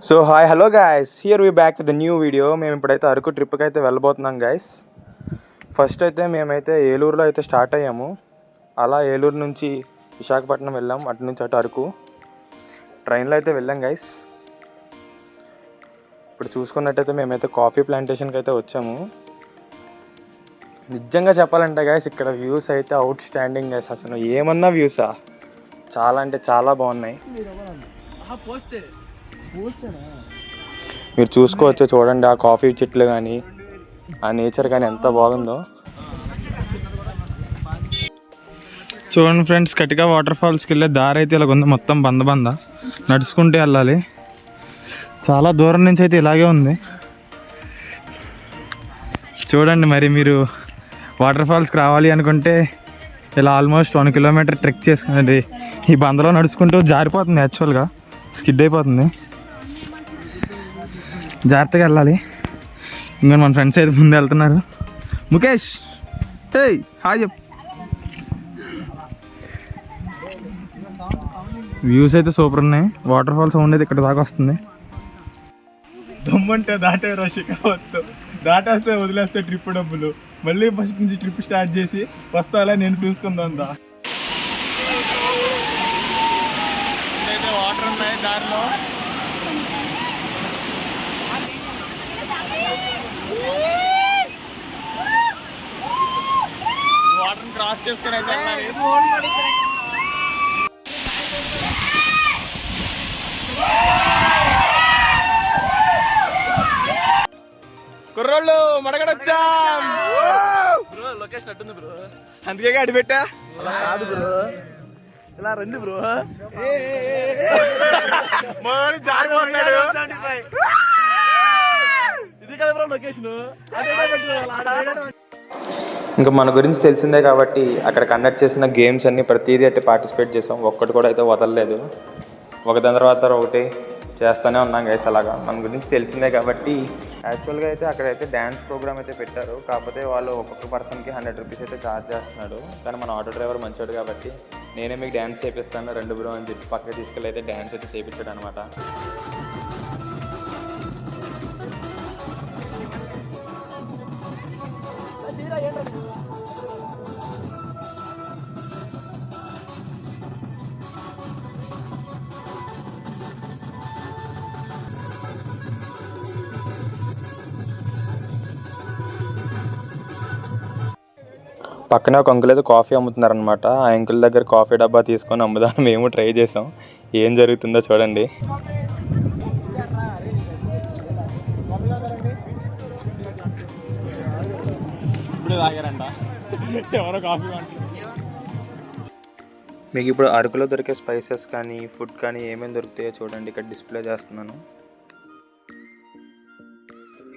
So hi hello guys, here we back with the new video. మేము ఇప్పుడైతే అరకు ట్రిప్కి అయితే వెళ్ళబోతున్నాం గాయస్. ఫస్ట్ అయితే మేమైతే ఏలూరులో అయితే స్టార్ట్ అయ్యాము. అలా ఏలూరు నుంచి విశాఖపట్నం వెళ్ళాం, అటు నుంచి అటు అరకు ట్రైన్లో అయితే వెళ్ళాం గాయస్. ఇప్పుడు చూసుకున్నట్టయితే మేమైతే కాఫీ ప్లాంటేషన్కి అయితే వచ్చాము. నిజంగా చెప్పాలంటే గాయస్ ఇక్కడ వ్యూస్ అయితే అవుట్ స్టాండింగ్ గాయస్. అసలు ఏమన్నా వ్యూసా, చాలా అంటే చాలా బాగున్నాయి. మీరు చూసుకోవచ్చు, చూడండి ఆ కాఫీ చెట్లు కానీ ఆ నేచర్ కానీ ఎంత బాగుందో చూడండి ఫ్రెండ్స్. కటిగా వాటర్ ఫాల్స్కి వెళ్ళే దారి అయితే ఇలా ఉంది, మొత్తం బంద నడుచుకుంటే వెళ్ళాలి. చాలా దూరం నుంచి అయితే ఇలాగే ఉంది చూడండి. మరి మీరు వాటర్ ఫాల్స్కి రావాలి అనుకుంటే ఇలా ఆల్మోస్ట్ 1 కిలోమీటర్ ట్రెక్ చేసుకునేది. ఈ బందలో నడుచుకుంటూ జారిపోతుంది, యాక్చువల్గా స్కిడ్ అయిపోతుంది, జాగ్రత్తగా వెళ్ళాలి. ఇంకా మన ఫ్రెండ్స్ అయితే ముందు వెళ్తున్నారు. ముఖేష్ హే హాయ్ చెప్పు. వ్యూస్ అయితే సూపర్ ఉన్నాయి. వాటర్ ఫాల్ సౌండ్ అయితే ఇక్కడ దాకా వస్తుంది. దమ్మంటే దాటే రషికావద్దు, దాటేస్తే వదిలేస్తే ట్రిప్ డబ్బులు. మళ్ళీ ఫస్ట్ నుంచి ట్రిప్ స్టార్ట్ చేసి వస్తాలా నేను చూసుకుందాం. వాటర్ ఉన్నాయి దారిలో. వాటర్ క్రాస్ చేసుకుని అయితే వెళ్ళాలి. కుర్రోళ్ళు మడగడొచ్చాం బ్రో. లొకేషన్ అట్టుంది బ్రో, అందుకే అడి పెట్టా. కాదు బ్రో, ఇలా రండి బ్రో. ఇది కదా బ్రో లొకేషన్. ఇంకా మన గురించి తెలిసిందే కాబట్టి అక్కడ కండక్ట్ చేసిన గేమ్స్ అన్ని ప్రతిదీ అయితే పార్టిసిపేట్ చేసాం. ఒక్కటి కూడా అయితే వదలలేదు. ఒకదాని తర్వాత ఒకటి చేస్తూనే ఉన్నాం గైస్. అలాగా మన గురించి తెలిసిందే కాబట్టి. యాక్చువల్గా అయితే అక్కడైతే డ్యాన్స్ ప్రోగ్రామ్ అయితే పెట్టారు. కాకపోతే వాళ్ళు ఒక్కొక్క పర్సన్కి 100 రూపీస్ అయితే ఛార్జ్ చేస్తున్నాడు. కానీ మన ఆటో డ్రైవర్ మంచివాడు కాబట్టి నేనే మీకు డ్యాన్స్ చేపిస్తాను 2 బ్రో అని చెప్పి పక్కకి తీసుకెళ్ళి అయితే డ్యాన్స్ అయితే చేయించాడు అనమాట. పక్కనే ఒక అంకుల్ అయితే కాఫీ అమ్ముతున్నారనమాట. ఆ అంకుల్ దగ్గర కాఫీ డబ్బా తీసుకొని అమ్ముదాం మేము ట్రై చేసాం. ఏం జరుగుతుందో చూడండి. మీకు ఇప్పుడు అరకులో దొరికే స్పైసెస్ కానీ ఫుడ్ కానీ ఏమేమి దొరుకుతాయో చూడండి. ఇక్కడ డిస్ప్లే చేస్తున్నాను.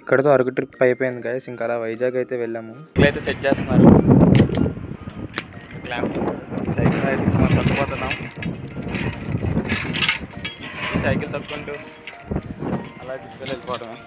ఇక్కడతో అరకు ట్రిప్ అయిపోయింది గైస్. ఇంకా అలా వైజాగ్ అయితే వెళ్ళాము. ఇట్లయితే సెట్ చేస్తున్నారు. సైకిల్ అయితే మనం తక్కుపోతున్నాం. సైకిల్ తక్కుంటూ అలా తీసుకెళ్ళి వెళ్ళిపోవడమే.